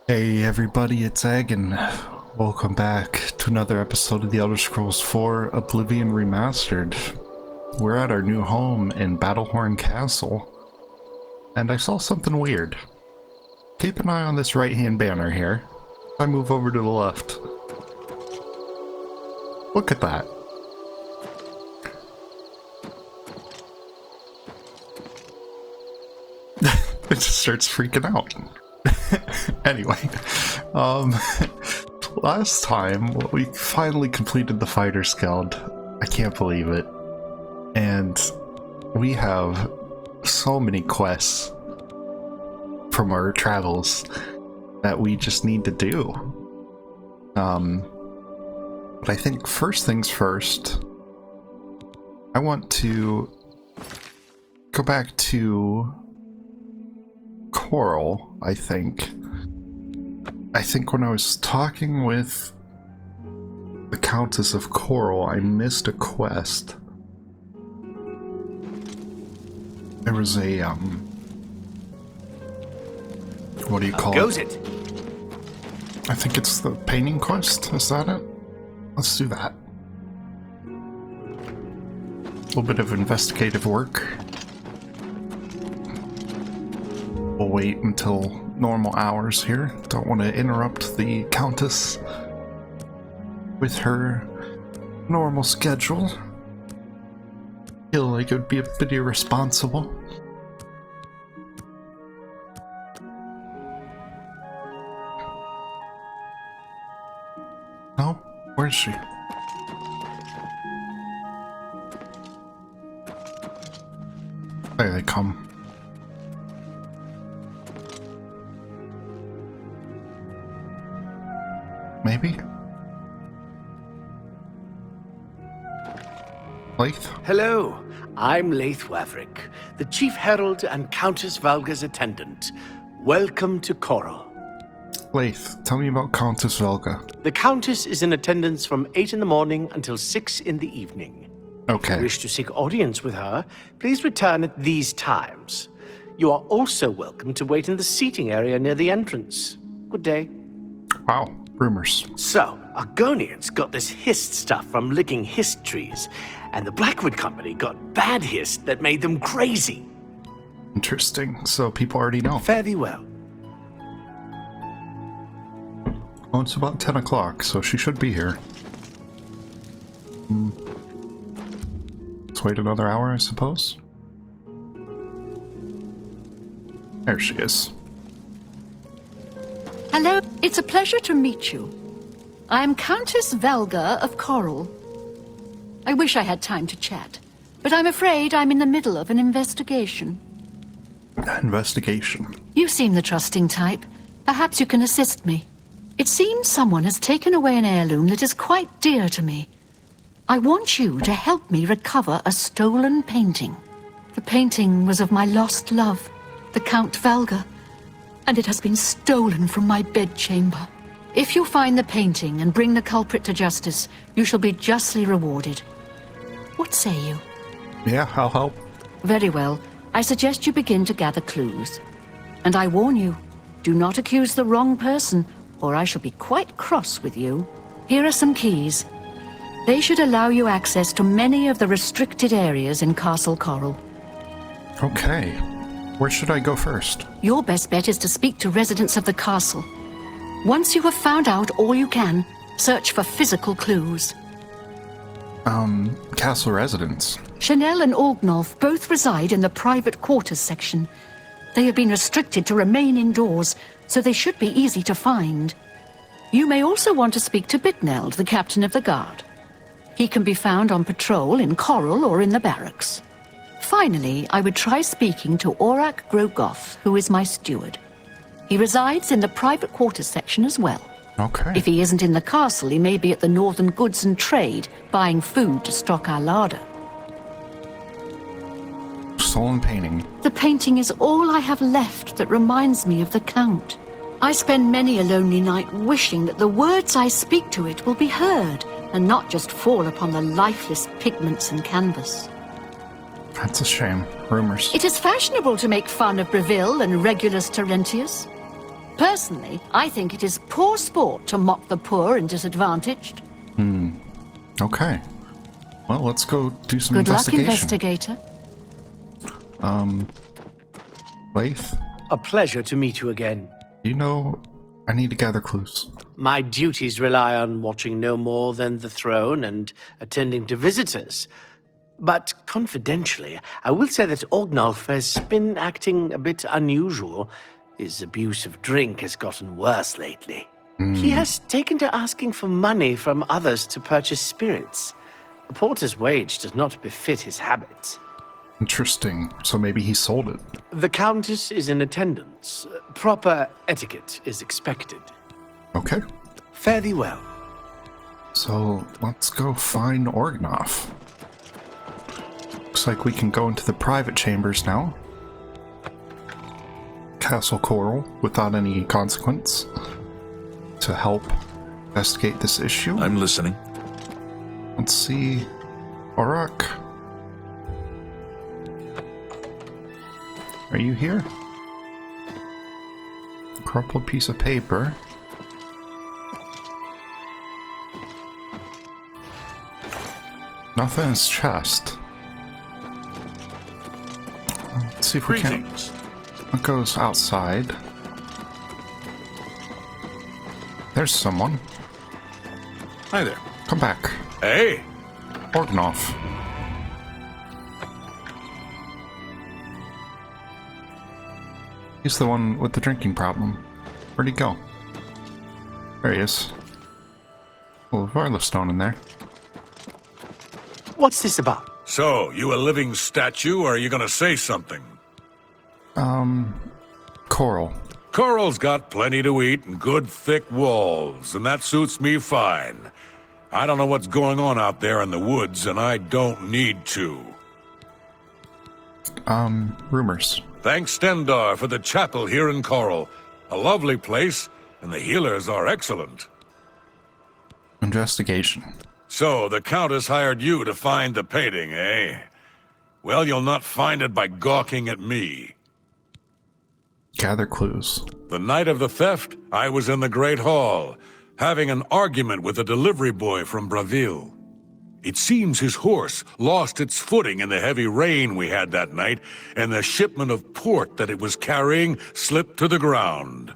Hey everybody, it's Egg, and welcome back to another episode of The Elder Scrolls 4 Oblivion Remastered. We're at our new home in Battlehorn Castle, and I saw something weird. Keep an eye on this right-hand banner here. I move over to the left. Look at that. It just starts freaking out. Anyway, last time we finally completed the Fighters Guild. I can't believe it. And we have so many quests from our travels that we just need to do. But I think first things first, I want to go back to Chorrol, I think when I was talking with the Countess of Chorrol, I missed a quest. There was a, what do you call it? Goes it? I think it's the painting quest, is that it? Let's do that. A little bit of investigative work. We'll wait until normal hours here. Don't want to interrupt the Countess with her normal schedule. Feel like it would be a bit irresponsible. No? Where is she? There they come. Maybe? Leith? Hello, I'm Leith Waverick, the Chief Herald and Countess Valga's attendant. Welcome to Chorrol. Leith, tell me about Countess Valga. The Countess is in attendance from 8 in the morning until 6 in the evening. If Okay. you wish to seek audience with her, please return at these times. You are also welcome to wait in the seating area near the entrance. Good day. Wow. Rumors. So, Argonians got this hist stuff from licking hist trees, and the Blackwood Company got bad hist that made them crazy. Interesting. So people already know. Fare thee well. Oh, it's about 10 o'clock, so she should be here. Let's wait another hour, I suppose. There she is. Hello, it's a pleasure to meet you. I'm Countess Valga of Chorrol. I wish I had time to chat, but I'm afraid I'm in the middle of an investigation. Investigation. You seem the trusting type. Perhaps you can assist me. It seems someone has taken away an heirloom that is quite dear to me. I want you to help me recover a stolen painting. The painting was of my lost love, the Count Valga, and it has been stolen from my bedchamber. If you find the painting and bring the culprit to justice, you shall be justly rewarded. What say you? Yeah, I'll help. Very well. I suggest you begin to gather clues. And I warn you, do not accuse the wrong person, or I shall be quite cross with you. Here are some keys. They should allow you access to many of the restricted areas in Castle Chorrol. Okay. Where should I go first? Your best bet is to speak to residents of the castle. Once you have found out all you can, search for physical clues. Castle residents. Chanel and Orgnolf both reside in the private quarters section. They have been restricted to remain indoors, so they should be easy to find. You may also want to speak to Bitneld, the captain of the guard. He can be found on patrol in Chorrol or in the barracks. Finally, I would try speaking to Aurak Grogoth, who is my steward. He resides in the private quarters section as well. Okay. If he isn't in the castle, he may be at the Northern Goods and Trade, buying food to stock our larder. Stolen painting. The painting is all I have left that reminds me of the Count. I spend many a lonely night wishing that the words I speak to it will be heard, and not just fall upon the lifeless pigments and canvas. That's a shame. Rumors. It is fashionable to make fun of Breville and Regulus Terentius. Personally, I think it is poor sport to mock the poor and disadvantaged. Okay. Well, let's go do some Good luck, investigation. investigator. Laith, A pleasure to meet you again. you know, I need to gather clues. My duties rely on watching no more than the throne and attending to visitors. But confidentially, I will say that Orgnolf has been acting a bit unusual. His abuse of drink has gotten worse lately. He has taken to asking for money from others to purchase spirits. A porter's wage does not befit his habits. Interesting. So maybe he sold it. The Countess is in attendance. Proper etiquette is expected. Okay. Fare thee well. So let's go find Orgnoff. Looks like we can go into the private chambers now. Castle Chorrol without any consequence to help investigate this issue. I'm listening. Let's see. Aurak. Are you here? Crumpled piece of paper. Nothing in his chest. Let's see if we can. Greetings. It goes outside. There's someone. Hi there. Come back. Hey. Orgnoff. He's the one with the drinking problem. Where'd he go? There he is. Well, Varla stone in there. What's this about? So, you a living statue, or are you gonna say something? Coral. Coral's got plenty to eat and good thick walls, and that suits me fine. I don't know what's going on out there in the woods, and I don't need to. Rumors. Thanks, Stendar, for the chapel here in Coral. A lovely place, and the healers are excellent. Investigation. So, the Countess hired you to find the painting, eh? Well, you'll not find it by gawking at me. Gather clues. The night of the theft, I was in the Great Hall, having an argument with a delivery boy from Braville. It seems his horse lost its footing in the heavy rain we had that night, and the shipment of port that it was carrying slipped to the ground.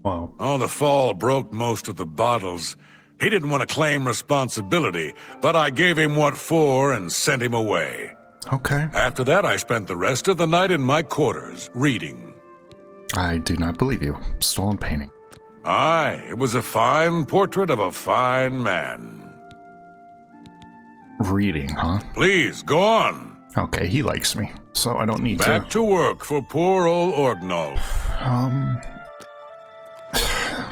Wow. Oh, the fall broke most of the bottles. He didn't want to claim responsibility, but I gave him what for and sent him away. Okay. After that, I spent the rest of the night in my quarters, reading. I do not believe you. Stolen painting. Aye, it was a fine portrait of a fine man. Reading, huh? Please, go on. Okay, he likes me, so I don't need Back to work for poor old Orgnolf.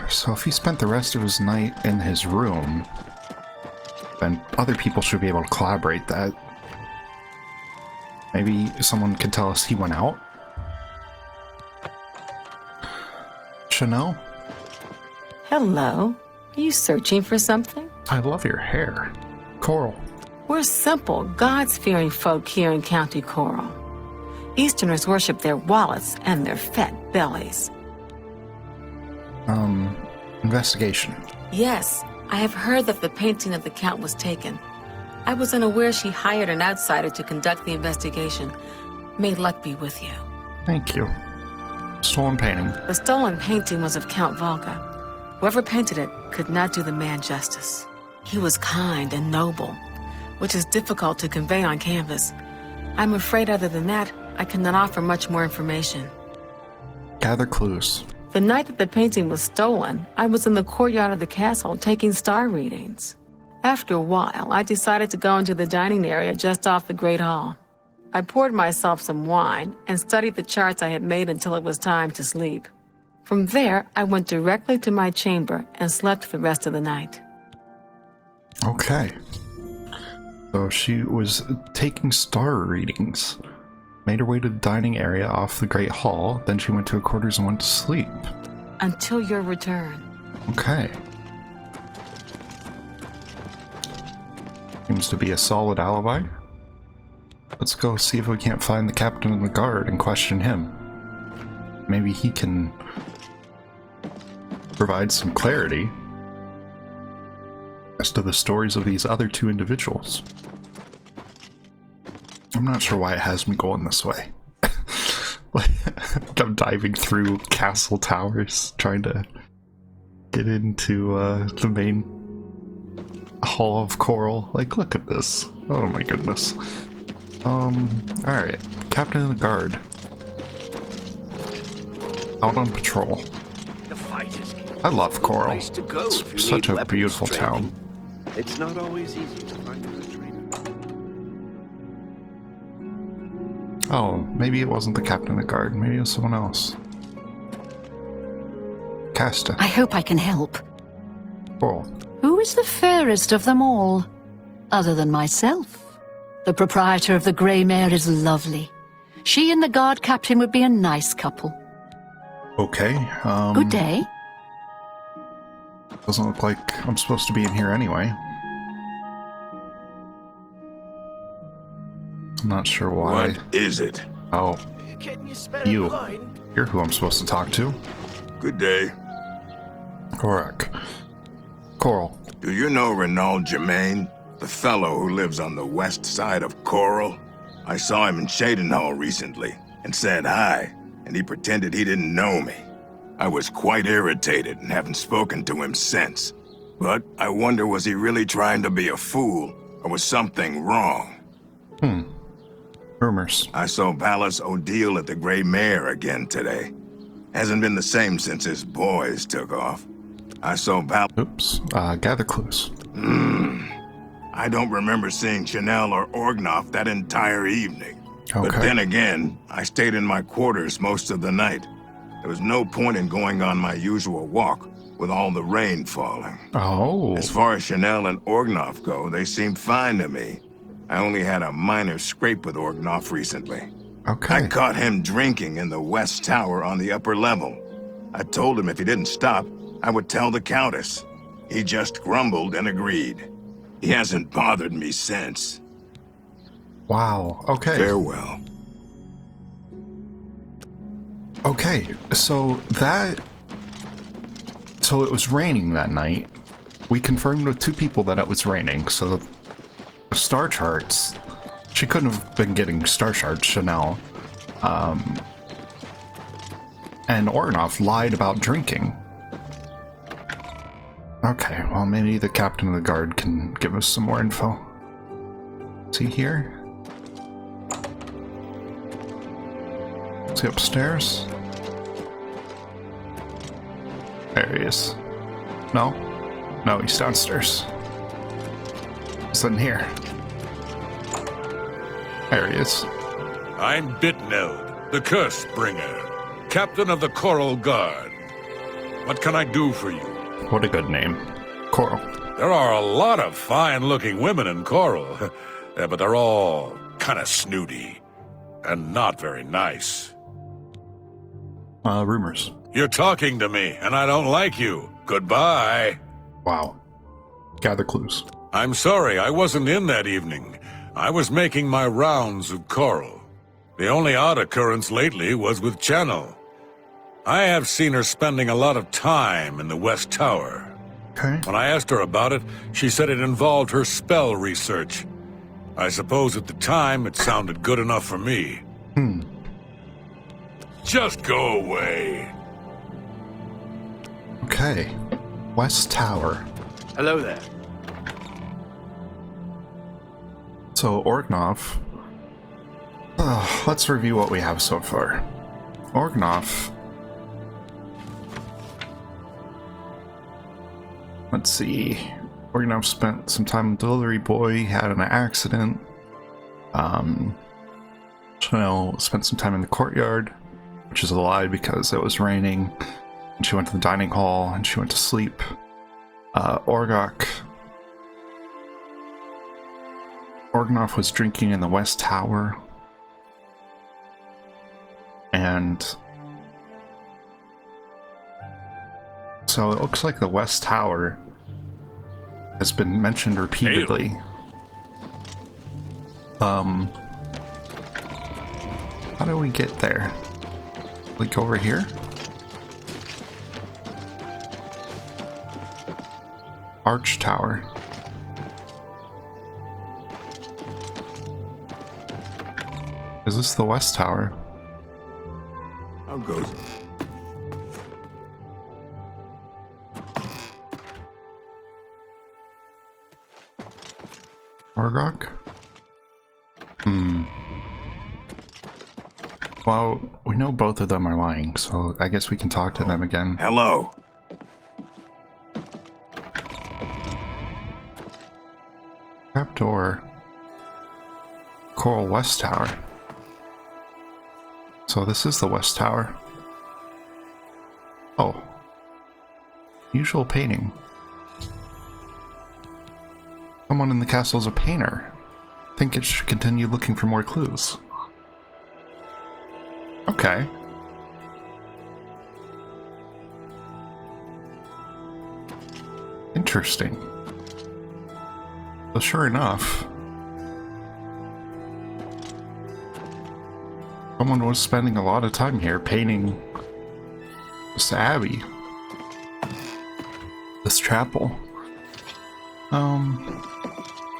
So if he spent the rest of his night in his room, then other people should be able to collaborate that. Maybe someone could tell us he went out? Chanel? Hello. Are you searching for something? I love your hair. Coral. We're simple, God-fearing folk here in County Chorrol. Easterners worship their wallets and their fat bellies. Investigation. Yes, I have heard that the painting of the Count was taken. I was unaware she hired an outsider to conduct the investigation. May luck be with you. Thank you. Stolen painting. The stolen painting was of Count Volga. Whoever painted it could not do the man justice. He was kind and noble, which is difficult to convey on canvas. I'm afraid other than that, I cannot offer much more information. Gather clues. The night that the painting was stolen, I was in the courtyard of the castle taking star readings. After a while, I decided to go into the dining area just off the Great Hall. I poured myself some wine and studied the charts I had made until it was time to sleep. From there, I went directly to my chamber and slept the rest of the night. Okay. So she was taking star readings. Made her way to the dining area off the Great Hall, then she went to her quarters and went to sleep. Until your return. Okay. Seems to be a solid alibi. Let's go see if we can't find the captain of the guard and question him. Maybe he can provide some clarity as to the stories of these other two individuals. I'm not sure why it has me going this way. Like, I'm diving through castle towers, trying to get into the main Hall of Chorrol. Like, look at this. Oh my goodness. Alright. Captain of the Guard. Out on patrol. The fight is I love Chorrol. place to go if you It's need such a weapons beautiful training. town. It's not always easy to find a good trainer. Oh, maybe it wasn't the Captain of the Guard. Maybe it was someone else. Casta. I hope I can help. Chorrol. Who is the fairest of them all? Other than myself. The proprietor of the Grey Mare is lovely. She and the guard captain would be a nice couple. Okay, Good day. doesn't look like I'm supposed to be in here anyway. I'm not sure why. What is it? Oh, Can you spare You. a coin? you're who I'm supposed to talk to. Good day. Correct. Chorrol. Do you know Renaud Germain? The fellow who lives on the west side of Chorrol? I saw him in Shadenhall recently and said hi, and he pretended he didn't know me. I was quite irritated and haven't spoken to him since. But I wonder, was he really trying to be a fool, or was something wrong? Rumors. I saw Vallis O'Deal at the Grey Mare again today. Hasn't been the same since his boys took off. I saw Oops. Gather clues. I don't remember seeing Chanel or Orgnoff that entire evening. But Okay. then again, I stayed in my quarters most of the night. There was no point in going on my usual walk with all the rain falling. Oh. As far as Chanel and Orgnoff go, they seemed fine to me. I only had a minor scrape with Orgnoff recently. Okay. I caught him drinking in the West Tower on the upper level. I told him if he didn't stop, I would tell the Countess. He just grumbled and agreed. He hasn't bothered me since. Wow. Okay. Farewell. Okay. So it was raining that night. We confirmed with two people that it was raining. So the star charts. She couldn't have been getting star charts, Chanel. And Ornoff lied about drinking. Okay, well, maybe the captain of the guard can give us some more info. Is he here? Is he upstairs? There he is. No? No, he's downstairs. He's in here. There he is. I'm Bitneld, the Curse Bringer, captain of the Chorrol Guard. What can I do for you? What a good name. Chorrol. There are a lot of fine-looking women in Chorrol, but they're all kind of snooty and not very nice. Rumors. You're talking to me, and I don't like you. Goodbye. Wow. Gather clues. I'm sorry, I wasn't in that evening. I was making my rounds of Chorrol. The only odd occurrence lately was with Channel. I have seen her spending a lot of time in the West Tower. Okay. When I asked her about it, she said it involved her spell research. I suppose at the time it sounded good enough for me. Just go away. Okay. West Tower. Hello there. So, Orgnoff. Let's review what we have so far. Orgnoff. Let's see. Orgnoff spent some time with Delivery Boy, had an accident. Chanel spent some time in the courtyard, which is a lie because it was raining. And she went to the dining hall and she went to sleep. Orgnoff was drinking in the West Tower. And so it looks like the West Tower has been mentioned repeatedly. How do we get there? We go over here? Arch Tower. Is this the West Tower? How goes? Orgok? Well, we know both of them are lying, so I guess we can talk to them again. Hello. Trapdoor. Coral West Tower. So this is the West Tower. Oh. Usual painting. Someone in the castle is a painter. Think it should continue looking for more clues. Okay. Interesting. So sure enough, someone was spending a lot of time here painting this abbey. This chapel.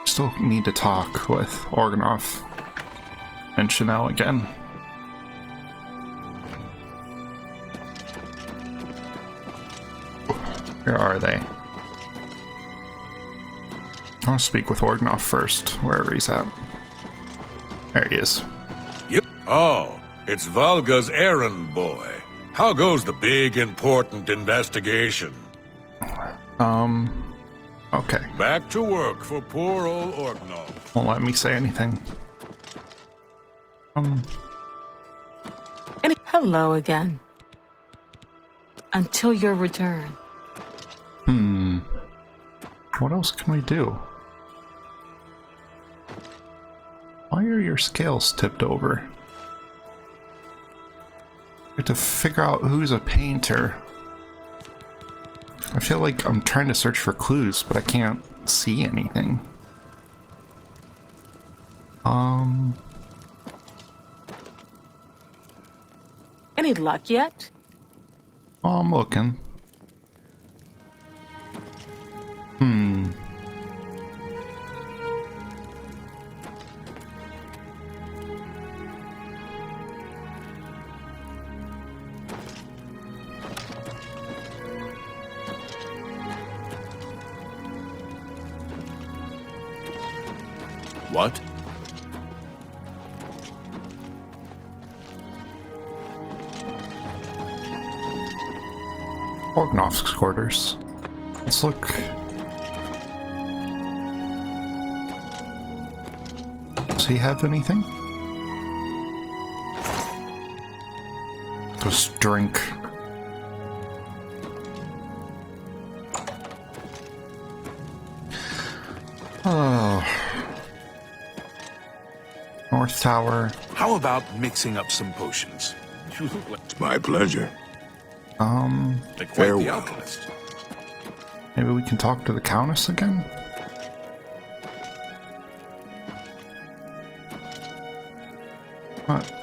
Still need to talk with Organoff and Chanel again. Where are they? I'll speak with Organoff first, wherever he's at. There he is. Yep. Oh, it's Valga's errand boy. How goes the big, important investigation? Okay. Back to work for poor old Orgnoff. Won't let me say anything. Hello again. Until your return. What else can we do? Why are your scales tipped over? We have to figure out who's a painter. I feel like I'm trying to search for clues, but I can't see anything. Any luck yet? Oh, I'm looking. What? Orgnoff's quarters. Let's look. Does he have anything? Just drink. Oh. North Tower. How about mixing up some potions? You look like It's my pleasure. quite the Farewell. alchemist. Maybe we can talk to the Countess again?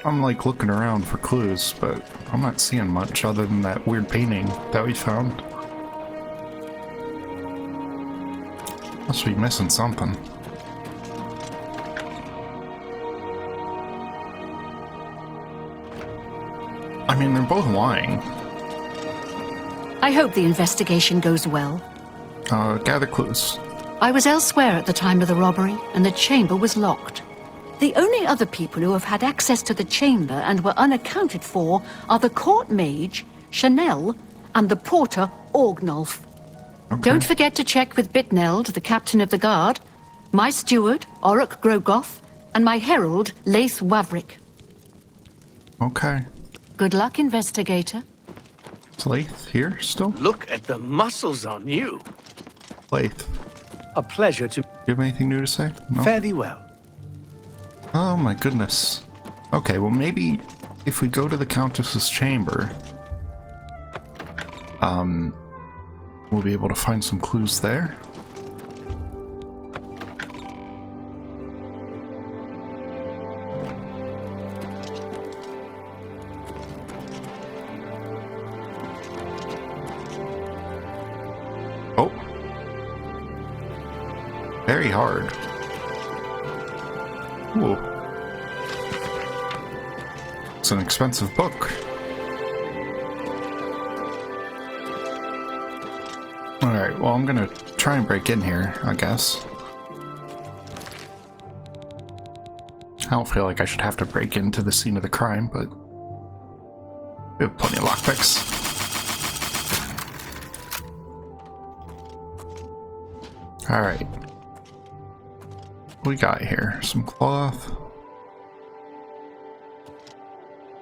I'm like looking around for clues, but I'm not seeing much other than that weird painting that we found. Must be missing something. I mean, they're both lying. I hope the investigation goes well. Gather clues. I was elsewhere at the time of the robbery, and the chamber was locked. The only other people who have had access to the chamber and were unaccounted for are the court mage, Chanel, and the porter, Orgnolf. Okay. Don't forget to check with Bitneld, the captain of the guard, my steward, Oruk Grogoth, and my herald, Laith Wavrick. Okay. Good luck, investigator. Is Laith here still? Look at the muscles on you. Laith. A pleasure to Do you have anything new to say? No? fare thee well. Oh my goodness. Okay, well maybe if we go to the Countess's chamber, we'll be able to find some clues there. Oh. very hard. Ooh. It's an expensive book. Alright, well, I'm gonna try and break in here, I guess. I don't feel like I should have to break into the scene of the crime, but we have plenty of lockpicks. Alright. What we got here? Some cloth.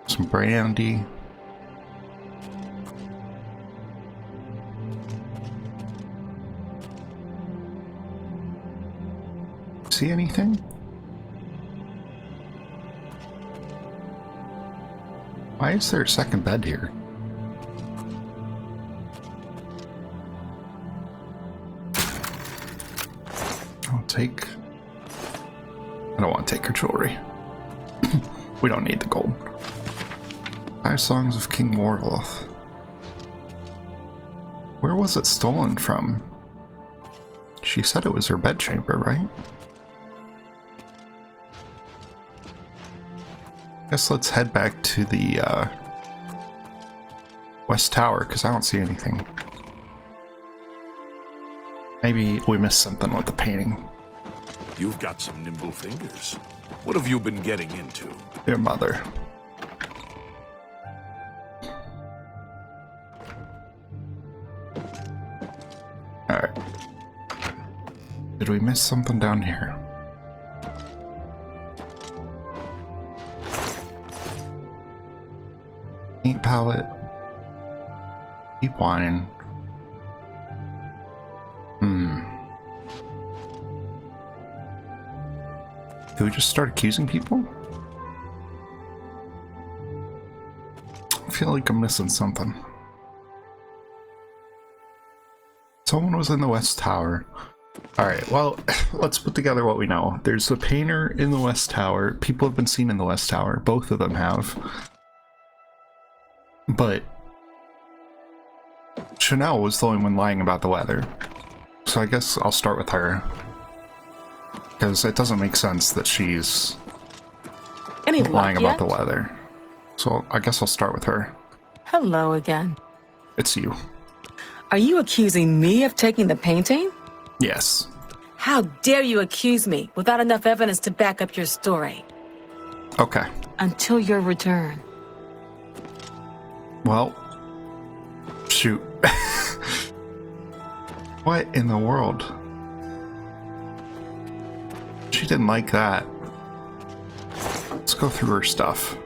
Some brandy. See anything? Why is there a second bed here? I'll take... I don't want to take her jewelry. We don't need the gold. 5 Songs of King Morgoth. Where was it stolen from? She said it was her bedchamber, right? Guess let's head back to the West Tower, because I don't see anything. Maybe we missed something with the painting. You've got some nimble fingers. What have you been getting into? Your mother. Alright. Did we miss something down here? Paint palette. Keep wine. Do we just start accusing people? I feel like I'm missing something. Someone was in the West Tower. Alright, well, let's put together what we know. There's a painter in the West Tower. People have been seen in the West Tower. Both of them have. But Chanel was the only one lying about the weather. So I guess I'll start with her. Because it doesn't make sense that she's lying about the weather. So I guess I'll start with her. Hello again. It's you. Are you accusing me of taking the painting? Yes. How dare you accuse me without enough evidence to back up your story? Okay. Until your return. Well, shoot. What in the world? She didn't like that. Let's go through her stuff.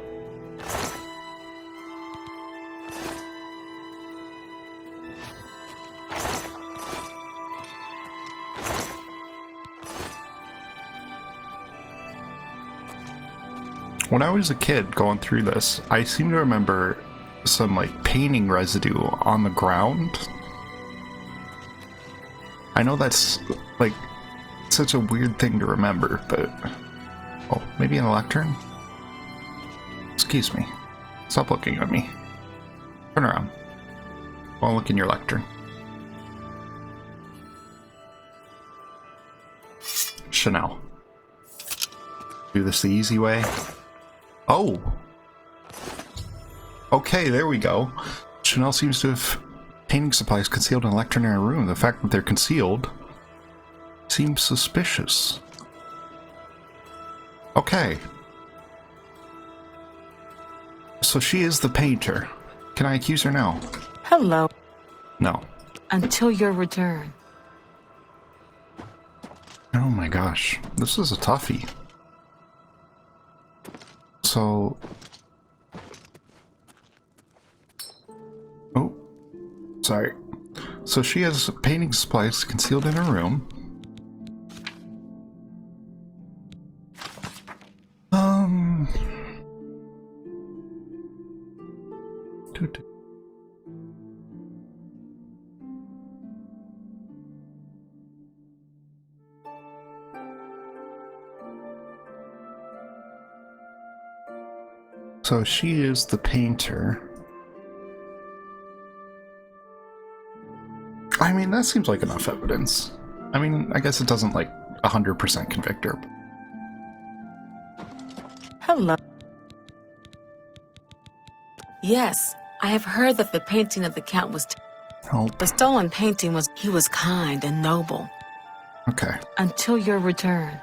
When I was a kid going through this, I seem to remember some like painting residue on the ground. I know that's like such a weird thing to remember, but oh, maybe an electron? Excuse me. Stop looking at me. Turn around. I'll look in your lectern. Chanel. Do this the easy way. Oh! Okay, there we go. Chanel seems to have painting supplies concealed in a lectern in her room. The fact that they're concealed seems suspicious. Okay. So she is the painter. Can I accuse her now? Hello. No. Until your return. Oh my gosh. This is a toughie. So... Oh. Sorry. So she has painting supplies concealed in her room. So she is the painter. I mean, that seems like enough evidence. I mean, I guess it doesn't, like, 100% convict her. Hello. Yes, I have heard that the painting of the Count was... Help. The stolen painting was... He was kind and noble. Okay, Until your return.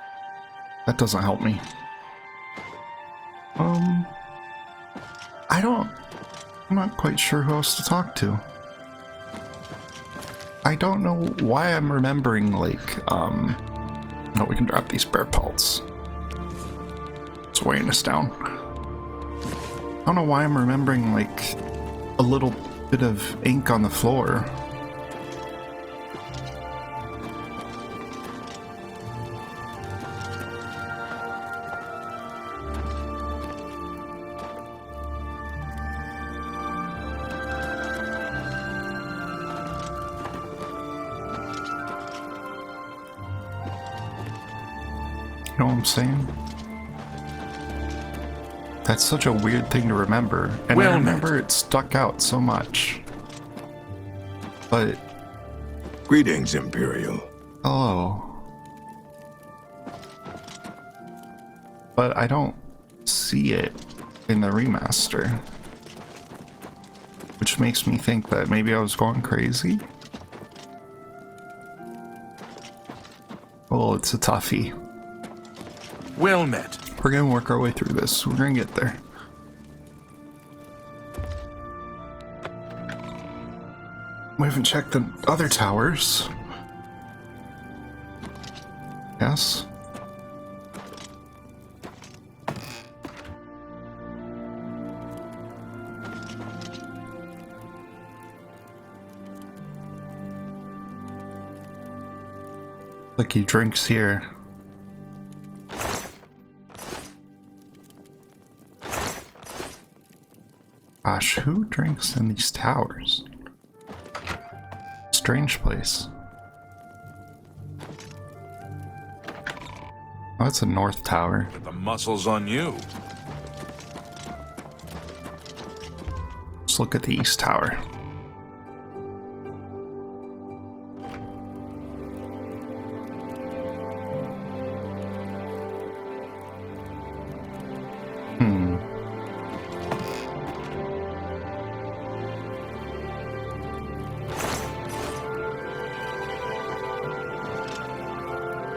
that doesn't help me. I'm not quite sure who else to talk to. I don't know why I'm remembering, like, no, we can drop these bear pelts. It's weighing us down. I don't know why I'm remembering, like, a little bit of ink on the floor. You know what I'm saying? That's such a weird thing to remember, and Well I remember it stuck out so much. But, Greetings, Imperial. hello. But I don't see it in the remaster. Which makes me think that maybe I was going crazy. Well, it's a toughie. Well met. We're gonna work our way through this. We're gonna get there. We haven't checked the other towers. Yes. Like he drinks here. Gosh, who drinks in these towers? Strange place. Oh, it's a north tower. The muscles on you. Let's look at the east tower.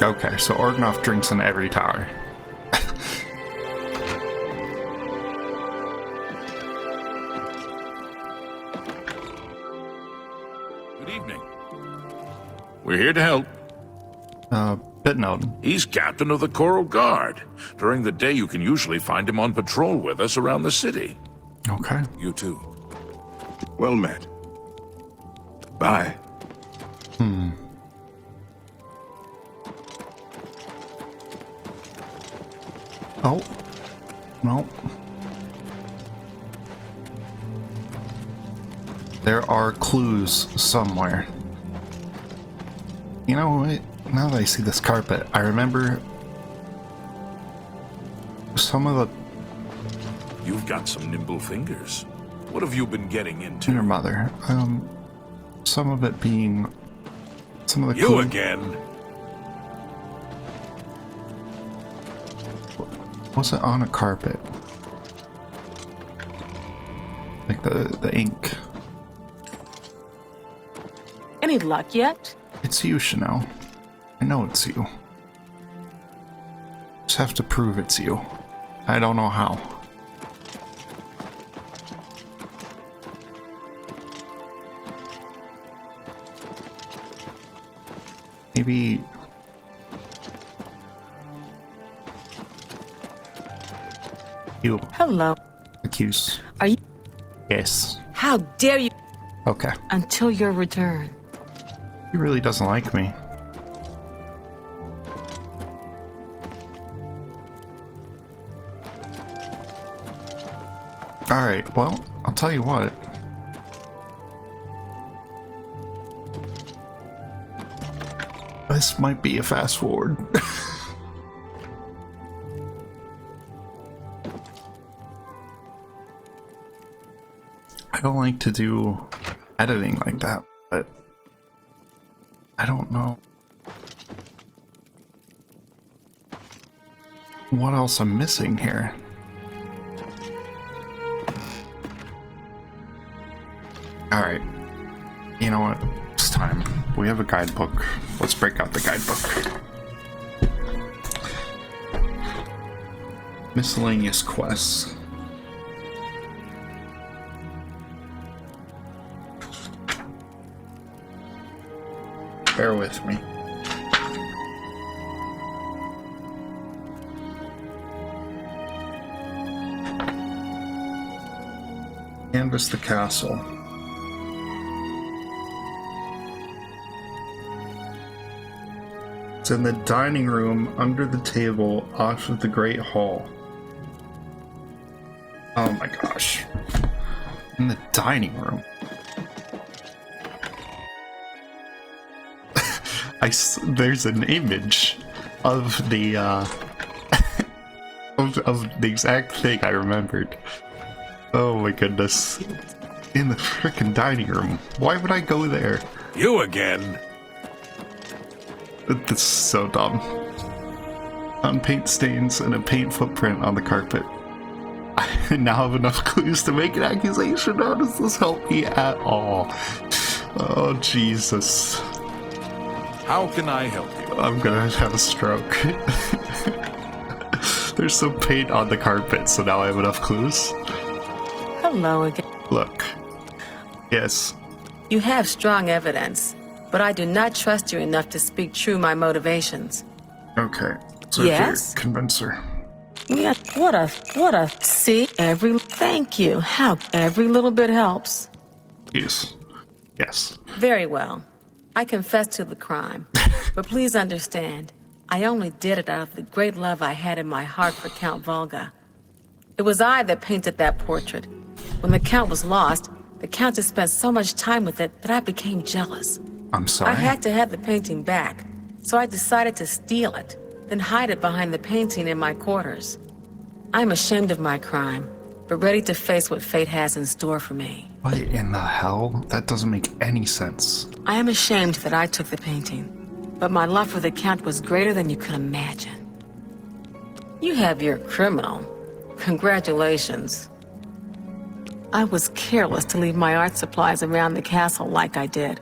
Okay, so Orgnoff drinks in every tower. Good evening. We're here to help. Bitnode. He's captain of the Chorrol Guard. During the day, you can usually find him on patrol with us around the city. Okay. You too. Well met. Bye. Oh. No. There are clues somewhere. You know what? Now that I see this carpet, I remember some of the... You've got some nimble fingers. What have you been getting into? Your mother. Some of it being... Some of the You clue- again? Was it on a carpet? Like the ink. Any luck yet? It's you, Chanel. I know it's you. Just have to prove it's you. I don't know how. Maybe... You Hello. accuse. Are you... Yes. How dare you... Okay. Until your return. He really doesn't like me. Alright, well, I'll tell you what. This might be a fast forward. I don't like to do editing like that, but I don't know. what else I'm missing here? Alright. You know what? It's time. We have a guidebook. Let's break out the guidebook. Miscellaneous quests. Bear with me. Canvass the castle. It's in the dining room under the table off of the Great Hall. Oh my gosh. In the dining room. There's an image of the of the exact thing I remembered. Oh my goodness. In the frickin' dining room. Why would I go there? You again? This is so dumb. Found paint stains and a paint footprint on the carpet. I now have enough clues to make an accusation. How does this help me at all? Oh, Jesus. How can I help you? I'm gonna have a stroke. There's some paint on the carpet, so now I have enough clues. Hello again. Look. Yes. You have strong evidence, but I do not trust you enough to speak true my motivations. Okay. So Yes? Convince her. Yeah, what a, see, thank you. How every little bit helps. Yes. Yes. Very well. I confess to the crime, but please understand, I only did it out of the great love I had in my heart for Count Volga. It was I that painted that portrait. When the Count was lost, the Countess spent so much time with it that I became jealous. I'm sorry. I had to have the painting back, so I decided to steal it, then hide it behind the painting in my quarters. I'm ashamed of my crime, but ready to face what fate has in store for me. What in the hell? That doesn't make any sense. I am ashamed that I took the painting, but my love for the Count was greater than you could imagine. You have your criminal. Congratulations. I was careless to leave my art supplies around the castle like I did.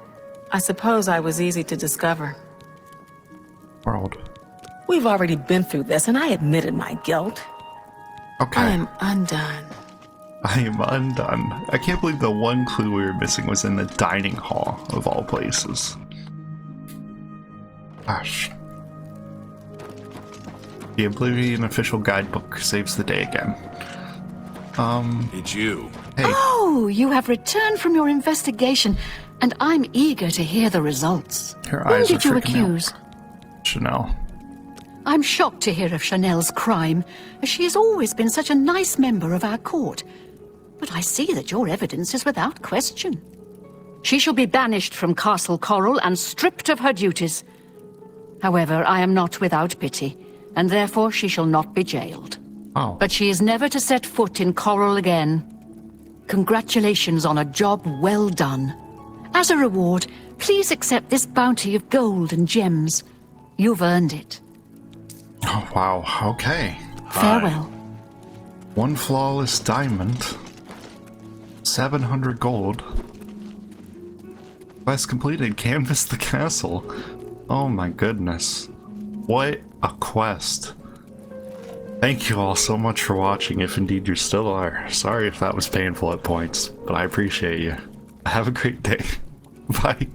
I suppose I was easy to discover. World. We've already been through this, and I admitted my guilt. Okay. I am undone. I am undone. I can't believe the one clue we were missing was in the dining hall, of all places. Gosh. The Oblivion official guidebook saves the day again. It's you. Hey, Oh, you have returned from your investigation, and I'm eager to hear the results. her Whom eyes are did you freaking out. accuse? Chanel. I'm shocked to hear of Chanel's crime, as she has always been such a nice member of our court. But I see that your evidence is without question. She shall be banished from Castle Chorrol and stripped of her duties. However, I am not without pity, and therefore she shall not be jailed. Oh, But she is never to set foot in Chorrol again. Congratulations on a job well done. As a reward, please accept this bounty of gold and gems. You've earned it. oh wow, okay. Farewell. 1 flawless diamond. 700 gold. Quest completed, canvass the castle. Oh my goodness. What a quest. Thank you all so much for watching, if indeed you still are. Sorry if that was painful at points, but I appreciate you. Have a great day. Bye.